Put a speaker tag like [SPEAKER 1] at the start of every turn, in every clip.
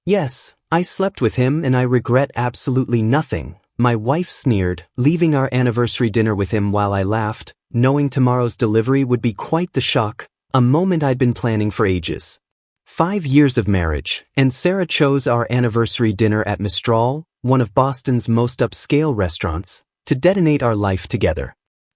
[SPEAKER 1] Yes, I slept with him and I regret absolutely nothing. My wife sneered, leaving our anniversary dinner with him while I laughed, knowing tomorrow's delivery would be quite the shock, a moment I'd been planning for ages. 5 years of marriage, and Sarah chose our anniversary dinner at Mistral, one of Boston's most upscale restaurants, to detonate our life together.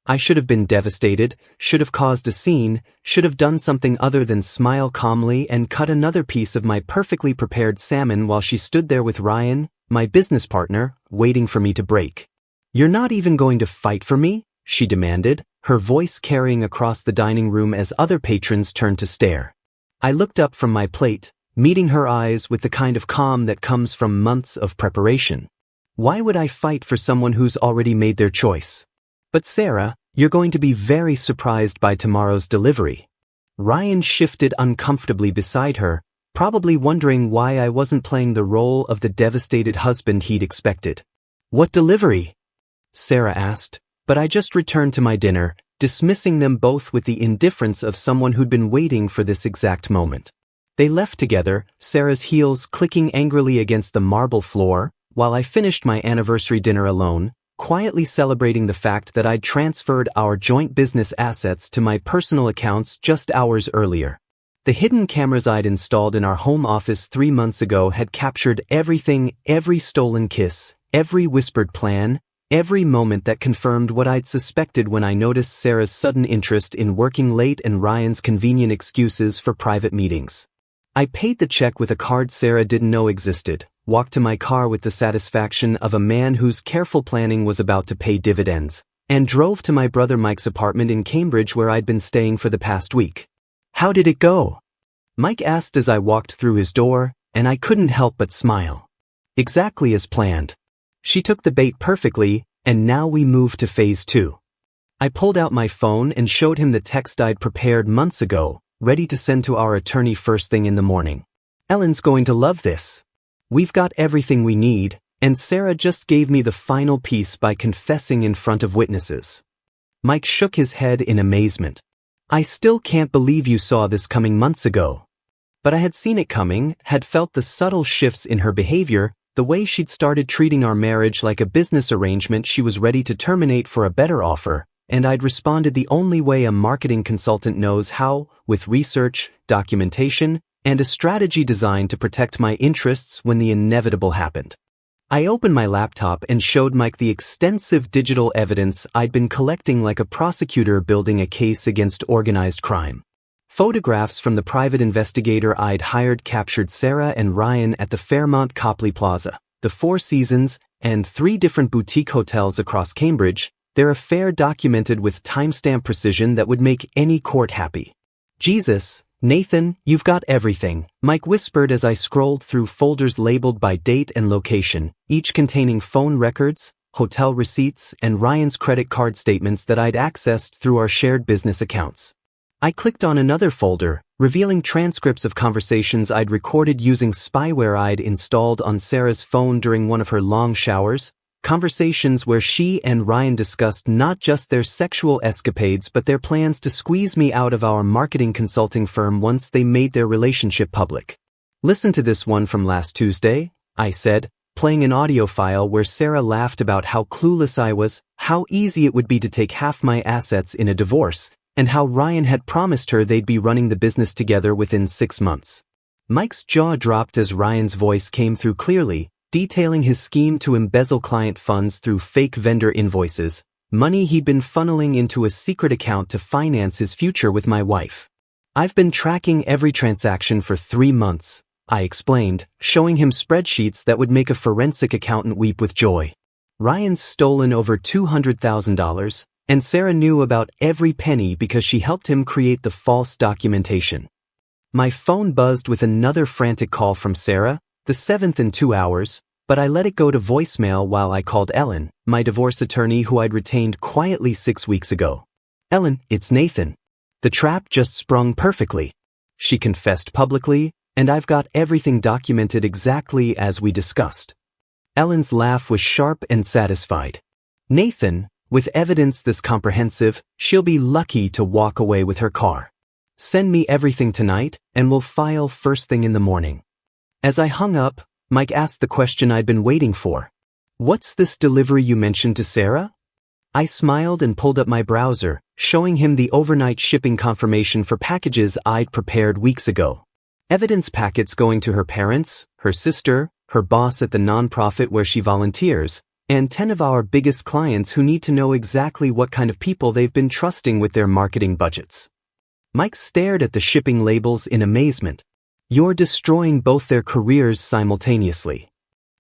[SPEAKER 1] I should have been devastated, should have caused a scene, should have done something other than smile calmly and cut another piece of my perfectly prepared salmon while she stood there with Ryan, my business partner, waiting for me to break. "You're not even going to fight for me?" she demanded, her voice carrying across the dining room as other patrons turned to stare. I looked up from my plate, meeting her eyes with the kind of calm that comes from months of preparation. Why would I fight for someone who's already made their choice? "But Sarah, you're going to be very surprised by tomorrow's delivery." Ryan shifted uncomfortably beside her, probably wondering why I wasn't playing the role of the devastated husband he'd expected. "What delivery?" Sarah asked, but I just returned to my dinner, dismissing them both with the indifference of someone who'd been waiting for this exact moment. They left together, Sarah's heels clicking angrily against the marble floor, while I finished my anniversary dinner alone, quietly celebrating the fact that I'd transferred our joint business assets to my personal accounts just hours earlier. The hidden cameras I'd installed in our home office 3 months ago had captured everything, every stolen kiss, every whispered plan, every moment that confirmed what I'd suspected when I noticed Sarah's sudden interest in working late and Ryan's convenient excuses for private meetings. I paid the check with a card Sarah didn't know existed, walked to my car with the satisfaction of a man whose careful planning was about to pay dividends, and drove to my brother Mike's apartment in Cambridge where I'd been staying for the past week. "How did it go?" Mike asked as I walked through his door, and I couldn't help but smile. "Exactly as planned. She took the bait perfectly, and now we move to phase 2. I pulled out my phone and showed him the text I'd prepared months ago, ready to send to our attorney first thing in the morning. "Ellen's going to love this. We've got everything we need, and Sarah just gave me the final piece by confessing in front of witnesses." Mike shook his head in amazement. "I still can't believe you saw this coming months ago." But I had seen it coming, had felt the subtle shifts in her behavior, the way she'd started treating our marriage like a business arrangement she was ready to terminate for a better offer, and I'd responded the only way a marketing consultant knows how, with research, documentation, and a strategy designed to protect my interests when the inevitable happened. I opened my laptop and showed Mike the extensive digital evidence I'd been collecting like a prosecutor building a case against organized crime. Photographs from the private investigator I'd hired captured Sarah and Ryan at the Fairmont Qley Plaza, the Four Seasons, and 3 different boutique hotels across Cambridge, their affair documented with timestamp precision that would make any court happy. "Jesus, Nathan, you've got everything," Mike whispered as I scrolled through folders labeled by date and location, each containing phone records, hotel receipts, and Ryan's credit card statements that I'd accessed through our shared business accounts. I clicked on another folder, revealing transcripts of conversations I'd recorded using spyware I'd installed on Sarah's phone during one of her long showers, conversations where she and Ryan discussed not just their sexual escapades but their plans to squeeze me out of our marketing consulting firm once they made their relationship public. "Listen to this one from last Tuesday," I said, playing an audio file where Sarah laughed about how clueless I was, how easy it would be to take half my assets in a divorce, and how Ryan had promised her they'd be running the business together within 6 months. Mike's jaw dropped as Ryan's voice came through clearly, detailing his scheme to embezzle client funds through fake vendor invoices, money he'd been funneling into a secret account to finance his future with my wife. "I've been tracking every transaction for 3 months, I explained, showing him spreadsheets that would make a forensic accountant weep with joy. Ryan's stolen over $200,000, and Sarah knew about every penny because she helped him create the false documentation. My phone buzzed with another frantic call from Sarah, the 7th in 2 hours, but I let it go to voicemail while I called Ellen, my divorce attorney who I'd retained quietly 6 weeks ago. "Ellen, it's Nathan. The trap just sprung perfectly," she confessed publicly, "and I've got everything documented exactly as we discussed." Ellen's laugh was sharp and satisfied. "Nathan, with evidence this comprehensive, she'll be lucky to walk away with her car. Send me everything tonight, and we'll file first thing in the morning." As I hung up, Mike asked the question I'd been waiting for. "What's this delivery you mentioned to Sarah?" I smiled and pulled up my browser, showing him the overnight shipping confirmation for packages I'd prepared weeks ago. Evidence packets going to her parents, her sister, her boss at the nonprofit where she volunteers, and 10 of our biggest clients who need to know exactly what kind of people they've been trusting with their marketing budgets. Mike stared at the shipping labels in amazement. "You're destroying both their careers simultaneously."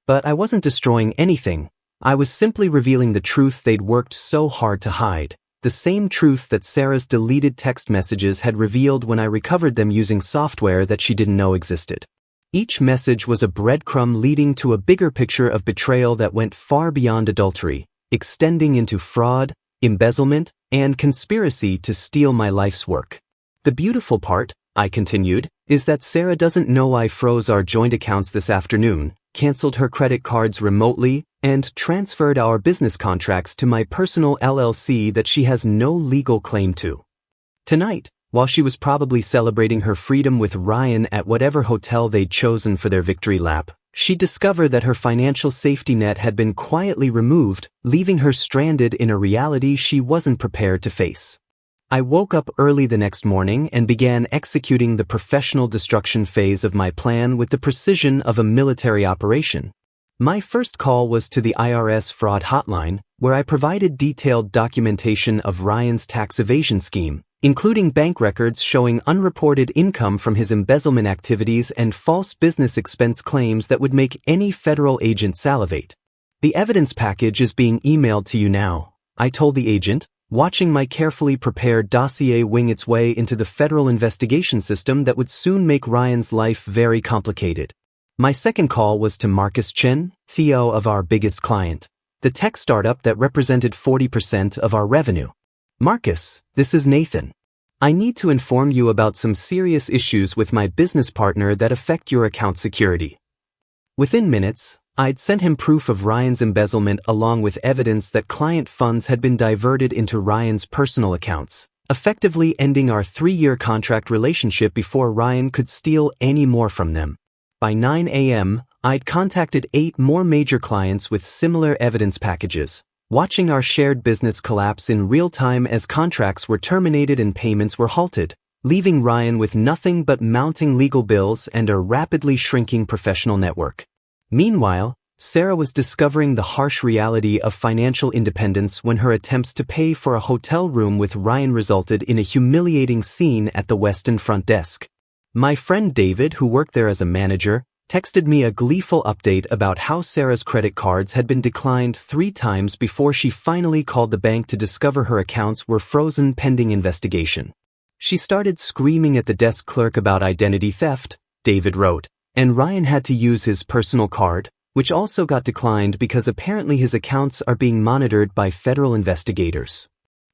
[SPEAKER 1] But I wasn't destroying anything. I was simply revealing the truth they'd worked so hard to hide, the same truth that Sarah's deleted text messages had revealed when I recovered them using software that she didn't know existed. Each message was a breadcrumb leading to a bigger picture of betrayal that went far beyond adultery, extending into fraud, embezzlement, and conspiracy to steal my life's work. "The beautiful part," I continued, "is that Sarah doesn't know I froze our joint accounts this afternoon, canceled her credit cards remotely, and transferred our business contracts to my personal LLC that she has no legal claim to." Tonight, while she was probably celebrating her freedom with Ryan at whatever hotel they'd chosen for their victory lap, she discovered that her financial safety net had been quietly removed, leaving her stranded in a reality she wasn't prepared to face. I woke up early the next morning and began executing the professional destruction phase of my plan with the precision of a military operation. My first call was to the IRS fraud hotline, where I provided detailed documentation of Ryan's tax evasion scheme, including bank records showing unreported income from his embezzlement activities and false business expense claims that would make any federal agent salivate. "The evidence package is being emailed to you now," I told the agent, watching my carefully prepared dossier wing its way into the federal investigation system that would soon make Ryan's life very complicated. My second call was to Marcus Chen, CEO of our biggest client, the tech startup that represented 40% of our revenue. "Marcus, this is Nathan. I need to inform you about some serious issues with my business partner that affect your account security." Within minutes, I'd sent him proof of Ryan's embezzlement along with evidence that client funds had been diverted into Ryan's personal accounts, effectively ending our 3-year contract relationship before Ryan could steal any more from them. By 9 a.m., I'd contacted 8 more major clients with similar evidence packages, watching our shared business collapse in real time as contracts were terminated and payments were halted, leaving Ryan with nothing but mounting legal bills and a rapidly shrinking professional network. Meanwhile, Sarah was discovering the harsh reality of financial independence when her attempts to pay for a hotel room with Ryan resulted in a humiliating scene at the Westin front desk. My friend David, who worked there as a manager, texted me a gleeful update about how Sarah's credit cards had been declined 3 times before she finally called the bank to discover her accounts were frozen pending investigation. "She started screaming at the desk clerk about identity theft," David wrote, "and Ryan had to use his personal card, which also got declined because apparently his accounts are being monitored by federal investigators."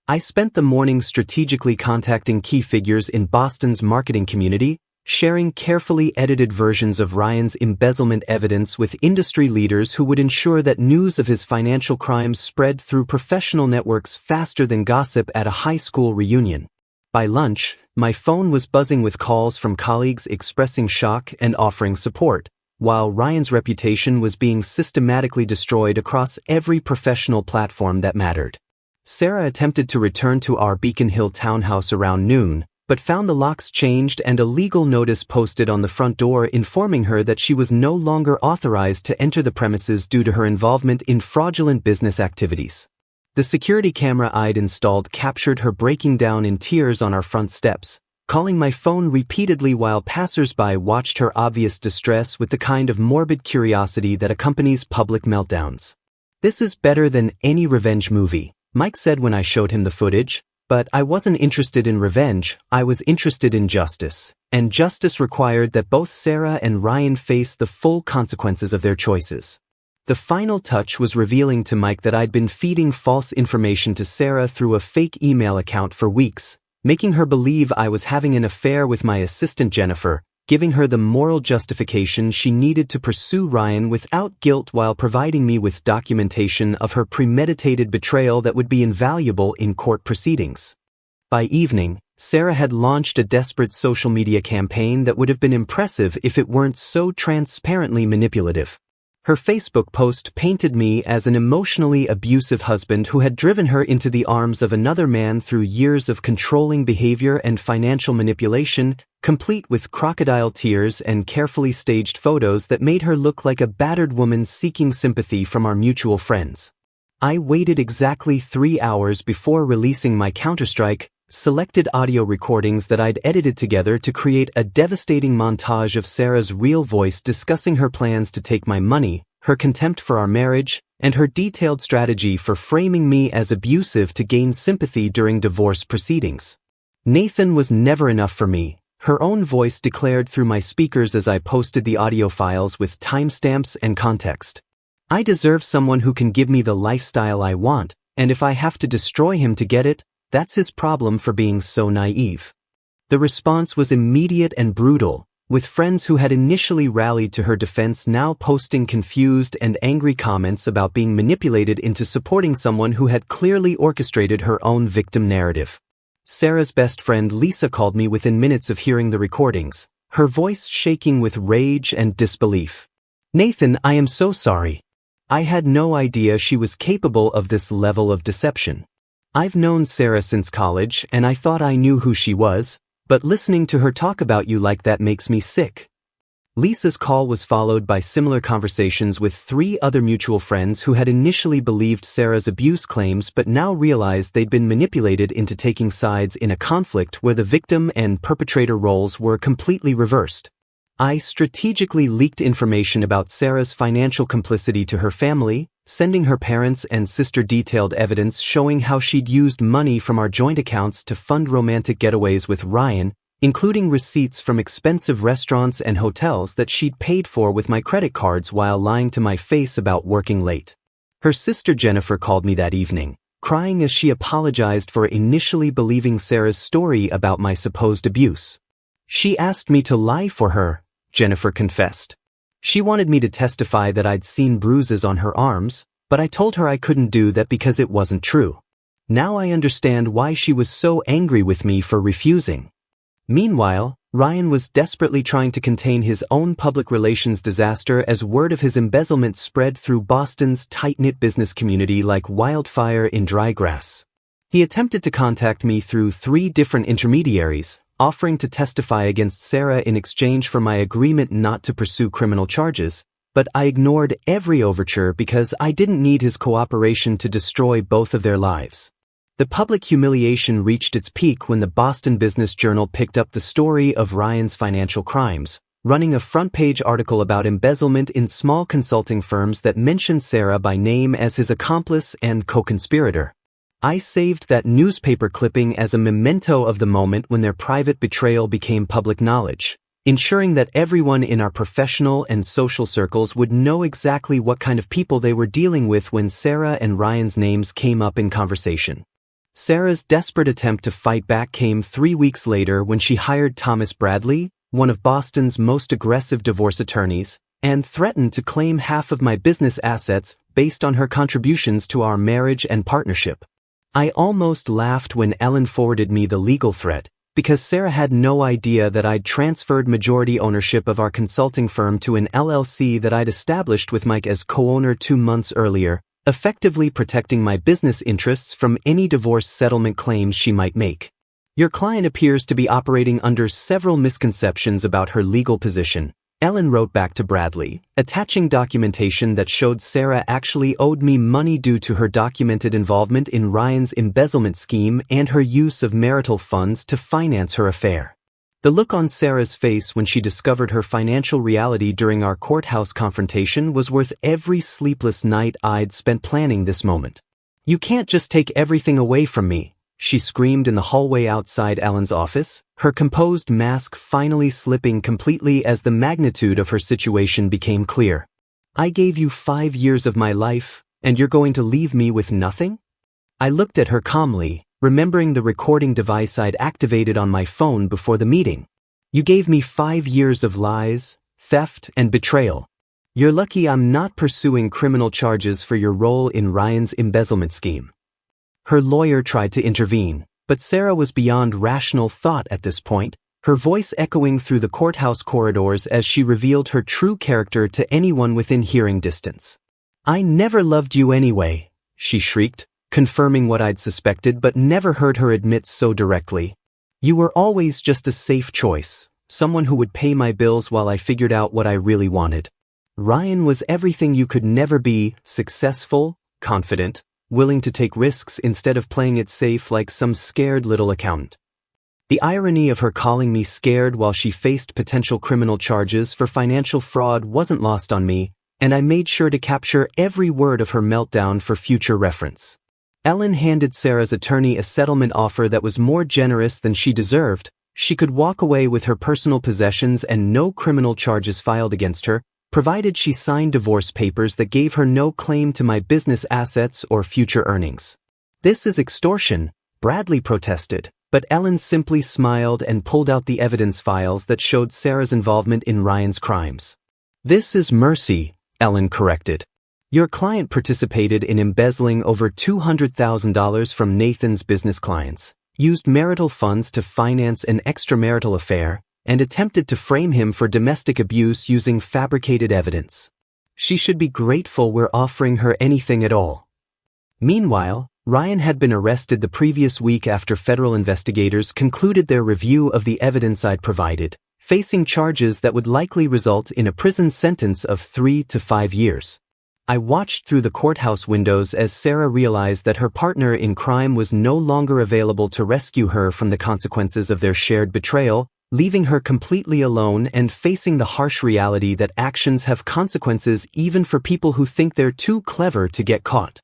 [SPEAKER 1] I spent the morning strategically contacting key figures in Boston's marketing community, sharing carefully edited versions of Ryan's embezzlement evidence with industry leaders who would ensure that news of his financial crimes spread through professional networks faster than gossip at a high school reunion. By lunch, my phone was buzzing with calls from colleagues expressing shock and offering support, while Ryan's reputation was being systematically destroyed across every professional platform that mattered. Sarah attempted to return to our Beacon Hill townhouse around noon, but found the locks changed and a legal notice posted on the front door informing her that she was no longer authorized to enter the premises due to her involvement in fraudulent business activities. The security camera I'd installed captured her breaking down in tears on our front steps, calling my phone repeatedly while passers-by watched her obvious distress with the kind of morbid curiosity that accompanies public meltdowns. "This is better than any revenge movie," Mike said when I showed him the footage, but I wasn't interested in revenge, I was interested in justice, and justice required that both Sarah and Ryan face the full consequences of their choices. The final touch was revealing to Mike that I'd been feeding false information to Sarah through a fake email account for weeks, making her believe I was having an affair with my assistant Jennifer, giving her the moral justification she needed to pursue Ryan without guilt while providing me with documentation of her premeditated betrayal that would be invaluable in court proceedings. By evening, Sarah had launched a desperate social media campaign that would have been impressive if it weren't so transparently manipulative. Her Facebook post painted me as an emotionally abusive husband who had driven her into the arms of another man through years of controlling behavior and financial manipulation, complete with crocodile tears and carefully staged photos that made her look like a battered woman seeking sympathy from our mutual friends. I waited exactly 3 hours before releasing my counterstrike, selected audio recordings that I'd edited together to create a devastating montage of Sarah's real voice discussing her plans to take my money, her contempt for our marriage, and her detailed strategy for framing me as abusive to gain sympathy during divorce proceedings. Nathan was never enough for me, her own voice declared through my speakers as I posted the audio files with timestamps and context. I deserve someone who can give me the lifestyle I want, and if I have to destroy him to get it, that's his problem for being so naive. The response was immediate and brutal, with friends who had initially rallied to her defense now posting confused and angry comments about being manipulated into supporting someone who had clearly orchestrated her own victim narrative. Sarah's best friend Lisa called me within minutes of hearing the recordings, her voice shaking with rage and disbelief. "Nathan, I am so sorry. I had no idea she was capable of this level of deception. I've known Sarah since college and I thought I knew who she was, but listening to her talk about you like that makes me sick." Lisa's call was followed by similar conversations with 3 other mutual friends who had initially believed Sarah's abuse claims but now realized they'd been manipulated into taking sides in a conflict where the victim and perpetrator roles were completely reversed. I strategically leaked information about Sarah's financial complicity to her family, sending her parents and sister detailed evidence showing how she'd used money from our joint accounts to fund romantic getaways with Ryan, including receipts from expensive restaurants and hotels that she'd paid for with my credit cards while lying to my face about working late. Her sister Jennifer called me that evening, crying as she apologized for initially believing Sarah's story about my supposed abuse. "She asked me to lie for her," Jennifer confessed. "She wanted me to testify that I'd seen bruises on her arms, but I told her I couldn't do that because it wasn't true. Now I understand why she was so angry with me for refusing." Meanwhile, Ryan was desperately trying to contain his own public relations disaster as word of his embezzlement spread through Boston's tight-knit business community like wildfire in dry grass. He attempted to contact me through 3 different intermediaries, offering to testify against Sarah in exchange for my agreement not to pursue criminal charges, but I ignored every overture because I didn't need his cooperation to destroy both of their lives. The public humiliation reached its peak when the Boston Business Journal picked up the story of Ryan's financial crimes, running a front-page article about embezzlement in small consulting firms that mentioned Sarah by name as his accomplice and co-conspirator. I saved that newspaper clipping as a memento of the moment when their private betrayal became public knowledge, ensuring that everyone in our professional and social circles would know exactly what kind of people they were dealing with when Sarah and Ryan's names came up in conversation. Sarah's desperate attempt to fight back came 3 weeks later when she hired Thomas Bradley, one of Boston's most aggressive divorce attorneys, and threatened to claim half of my business assets based on her contributions to our marriage and partnership. I almost laughed when Ellen forwarded me the legal threat, because Sarah had no idea that I'd transferred majority ownership of our consulting firm to an LLC that I'd established with Mike as co-owner 2 months earlier, effectively protecting my business interests from any divorce settlement claims she might make. "Your client appears to be operating under several misconceptions about her legal position," Ellen wrote back to Bradley, attaching documentation that showed Sarah actually owed me money due to her documented involvement in Ryan's embezzlement scheme and her use of marital funds to finance her affair. The look on Sarah's face when she discovered her financial reality during our courthouse confrontation was worth every sleepless night I'd spent planning this moment. "You can't just take everything away from me," she screamed in the hallway outside Ellen's office, her composed mask finally slipping completely as the magnitude of her situation became clear. "I gave you 5 years of my life, and you're going to leave me with nothing?" I looked at her calmly, remembering the recording device I'd activated on my phone before the meeting. "You gave me 5 years of lies, theft, and betrayal. You're lucky I'm not pursuing criminal charges for your role in Ryan's embezzlement scheme." Her lawyer tried to intervene, But Sarah was beyond rational thought at this point, her voice echoing through the courthouse corridors as she revealed her true character to anyone within hearing distance. "I never loved you anyway," she shrieked, confirming what I'd suspected but never heard her admit so directly. "You were always just a safe choice, someone who would pay my bills while I figured out what I really wanted. Ryan was everything you could never be: successful, confident, willing to take risks instead of playing it safe like some scared little accountant." The irony of her calling me scared while she faced potential criminal charges for financial fraud wasn't lost on me, and I made sure to capture every word of her meltdown for future reference. Ellen handed Sarah's attorney a settlement offer that was more generous than she deserved. She could walk away with her personal possessions and no criminal charges filed against her, provided she signed divorce papers that gave her no claim to my business assets or future earnings. "This is extortion," Bradley protested, but Ellen simply smiled and pulled out the evidence files that showed Sarah's involvement in Ryan's crimes. "This is mercy," Ellen corrected. "Your client participated in embezzling over $200,000 from Nathan's business clients, used marital funds to finance an extramarital affair, and attempted to frame him for domestic abuse using fabricated evidence. She should be grateful we're offering her anything at all." Meanwhile, Ryan had been arrested the previous week after federal investigators concluded their review of the evidence I'd provided, facing charges that would likely result in a prison sentence of 3 to 5 years. I watched through the courthouse windows as Sarah realized that her partner in crime was no longer available to rescue her from the consequences of their shared betrayal, leaving her completely alone and facing the harsh reality that actions have consequences even for people who think they're too clever to get caught.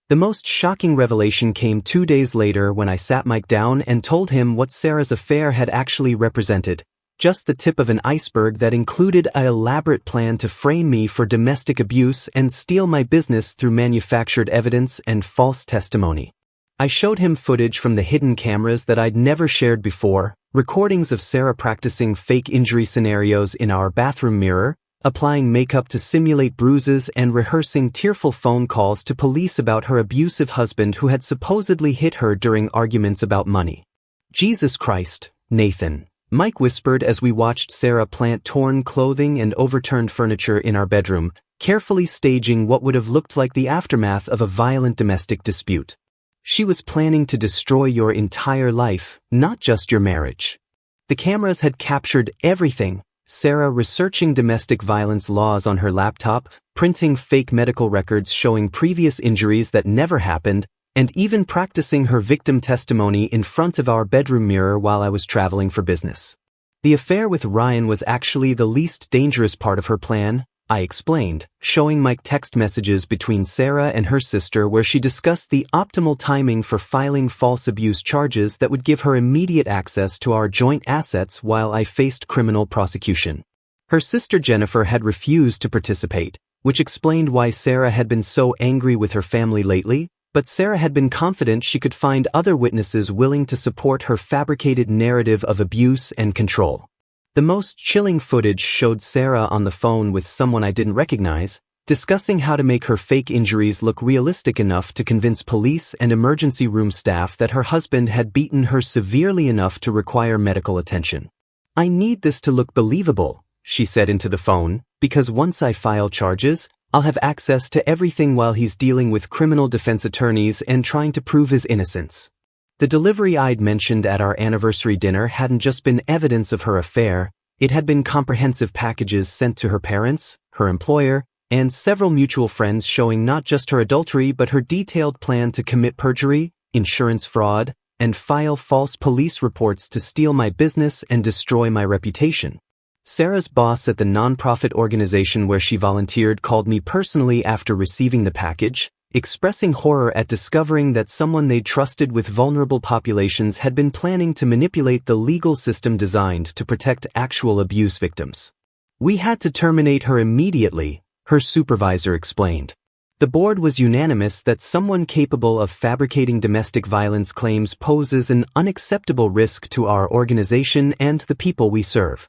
[SPEAKER 1] The most shocking revelation came 2 days later when I sat Mike down and told him what Sarah's affair had actually represented, just the tip of an iceberg that included an elaborate plan to frame me for domestic abuse and steal my business through manufactured evidence and false testimony. I showed him footage from the hidden cameras that I'd never shared before, recordings of Sarah practicing fake injury scenarios in our bathroom mirror, applying makeup to simulate bruises and rehearsing tearful phone calls to police about her abusive husband who had supposedly hit her during arguments about money. "Jesus Christ, Nathan," Mike whispered as we watched Sarah plant torn clothing and overturned furniture in our bedroom, carefully staging what would have looked like the aftermath of a violent domestic dispute. "She was planning to destroy your entire life, not just your marriage." The cameras had captured everything: Sarah researching domestic violence laws on her laptop, printing fake medical records showing previous injuries that never happened, and even practicing her victim testimony in front of our bedroom mirror while I was traveling for business. The affair with Ryan was actually the least dangerous part of her plan, I explained, showing Mike text messages between Sarah and her sister where she discussed the optimal timing for filing false abuse charges that would give her immediate access to our joint assets while I faced criminal prosecution. Her sister Jennifer had refused to participate, which explained why Sarah had been so angry with her family lately, but Sarah had been confident she could find other witnesses willing to support her fabricated narrative of abuse and control. The most chilling footage showed Sarah on the phone with someone I didn't recognize, discussing how to make her fake injuries look realistic enough to convince police and emergency room staff that her husband had beaten her severely enough to require medical attention. "I need this to look believable," she said into the phone, "because once I file charges, I'll have access to everything while he's dealing with criminal defense attorneys and trying to prove his innocence." The delivery I'd mentioned at our anniversary dinner hadn't just been evidence of her affair, it had been comprehensive packages sent to her parents, her employer, and several mutual friends showing not just her adultery but her detailed plan to commit perjury, insurance fraud, and file false police reports to steal my business and destroy my reputation. Sarah's boss at the nonprofit organization where she volunteered called me personally after receiving the package, expressing horror at discovering that someone they trusted with vulnerable populations had been planning to manipulate the legal system designed to protect actual abuse victims. "We had to terminate her immediately," her supervisor explained. "The board was unanimous that someone capable of fabricating domestic violence claims poses an unacceptable risk to our organization and the people we serve."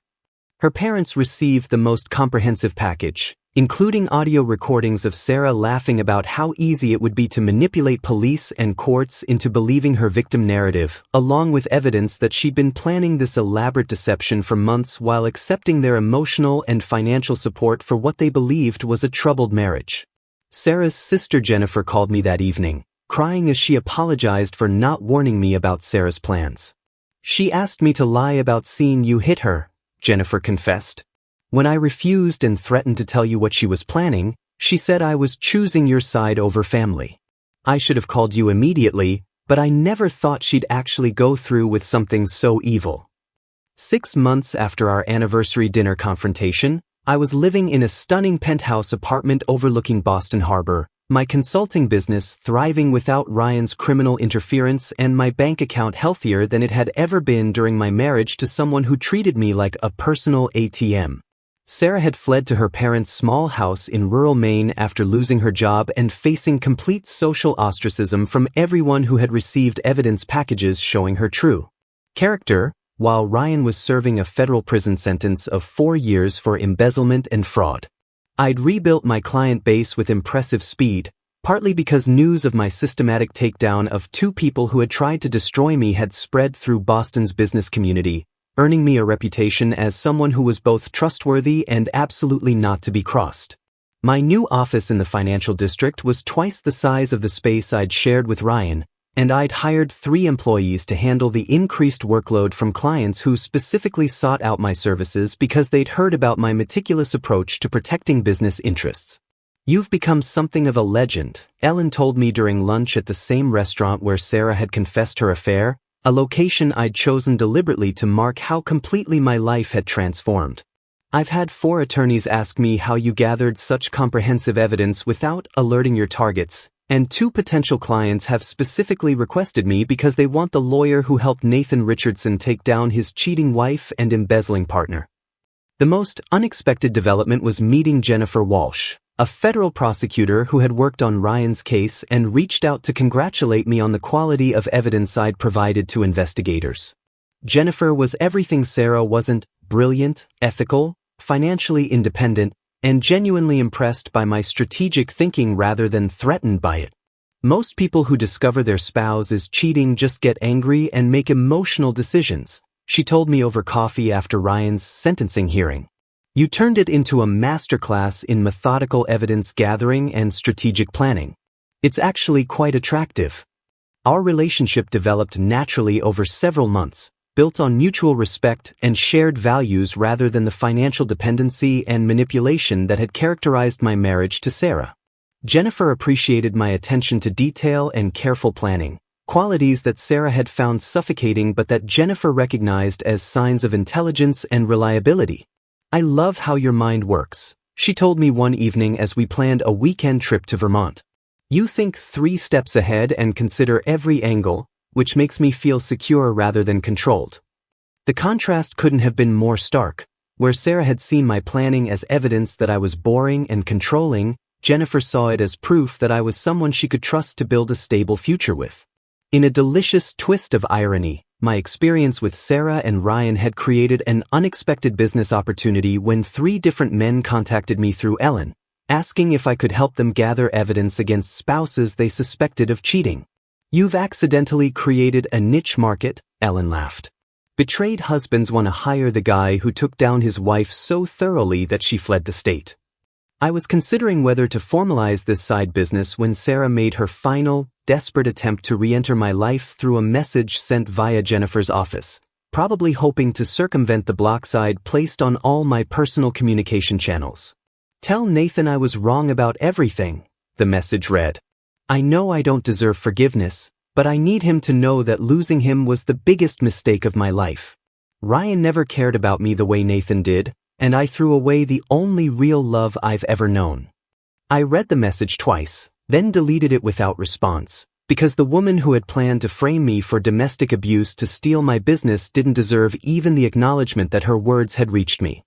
[SPEAKER 1] Her parents received the most comprehensive package, including audio recordings of Sarah laughing about how easy it would be to manipulate police and courts into believing her victim narrative, along with evidence that she'd been planning this elaborate deception for months while accepting their emotional and financial support for what they believed was a troubled marriage. Sarah's sister Jennifer called me that evening, crying as she apologized for not warning me about Sarah's plans. "She asked me to lie about seeing you hit her," Jennifer confessed. "When I refused and threatened to tell you what she was planning, she said I was choosing your side over family. I should have called you immediately, but I never thought she'd actually go through with something so evil." 6 months after our anniversary dinner confrontation, I was living in a stunning penthouse apartment overlooking Boston Harbor, my consulting business thriving without Ryan's criminal interference, and my bank account healthier than it had ever been during my marriage to someone who treated me like a personal ATM. Sarah had fled to her parents' small house in rural Maine after losing her job and facing complete social ostracism from everyone who had received evidence packages showing her true character, while Ryan was serving a federal prison sentence of 4 years for embezzlement and fraud. I'd rebuilt my client base with impressive speed, partly because news of my systematic takedown of 2 people who had tried to destroy me had spread through Boston's business community, earning me a reputation as someone who was both trustworthy and absolutely not to be crossed. My new office in the financial district was twice the size of the space I'd shared with Ryan, and I'd hired 3 employees to handle the increased workload from clients who specifically sought out my services because they'd heard about my meticulous approach to protecting business interests. "You've become something of a legend," Ellen told me during lunch at the same restaurant where Sarah had confessed her affair, a location I'd chosen deliberately to mark how completely my life had transformed. "I've had 4 attorneys ask me how you gathered such comprehensive evidence without alerting your targets, and 2 potential clients have specifically requested me because they want the lawyer who helped Nathan Richardson take down his cheating wife and embezzling partner." The most unexpected development was meeting Jennifer Walsh, a federal prosecutor who had worked on Ryan's case and reached out to congratulate me on the quality of evidence I'd provided to investigators. Jennifer was everything Sarah wasn't: brilliant, ethical, financially independent, and genuinely impressed by my strategic thinking rather than threatened by it. "Most people who discover their spouse is cheating just get angry and make emotional decisions," she told me over coffee after Ryan's sentencing hearing. "You turned it into a masterclass in methodical evidence gathering and strategic planning. It's actually quite attractive." Our relationship developed naturally over several months, built on mutual respect and shared values rather than the financial dependency and manipulation that had characterized my marriage to Sarah. Jennifer appreciated my attention to detail and careful planning, qualities that Sarah had found suffocating but that Jennifer recognized as signs of intelligence and reliability. "I love how your mind works," she told me one evening as we planned a weekend trip to Vermont. "You think 3 steps ahead and consider every angle, which makes me feel secure rather than controlled." The contrast couldn't have been more stark. Where Sarah had seen my planning as evidence that I was boring and controlling, Jennifer saw it as proof that I was someone she could trust to build a stable future with. In a delicious twist of irony, my experience with Sarah and Ryan had created an unexpected business opportunity when 3 different men contacted me through Ellen, asking if I could help them gather evidence against spouses they suspected of cheating. "You've accidentally created a niche market," Ellen laughed. "Betrayed husbands want to hire the guy who took down his wife so thoroughly that she fled the state." I was considering whether to formalize this side business when Sarah made her final, desperate attempt to re-enter my life through a message sent via Jennifer's office, probably hoping to circumvent the block I'd placed on all my personal communication channels. "Tell Nathan I was wrong about everything," the message read. "I know I don't deserve forgiveness, but I need him to know that losing him was the biggest mistake of my life. Ryan never cared about me the way Nathan did, and I threw away the only real love I've ever known." I read the message twice, then deleted it without response, because the woman who had planned to frame me for domestic abuse to steal my business didn't deserve even the acknowledgement that her words had reached me.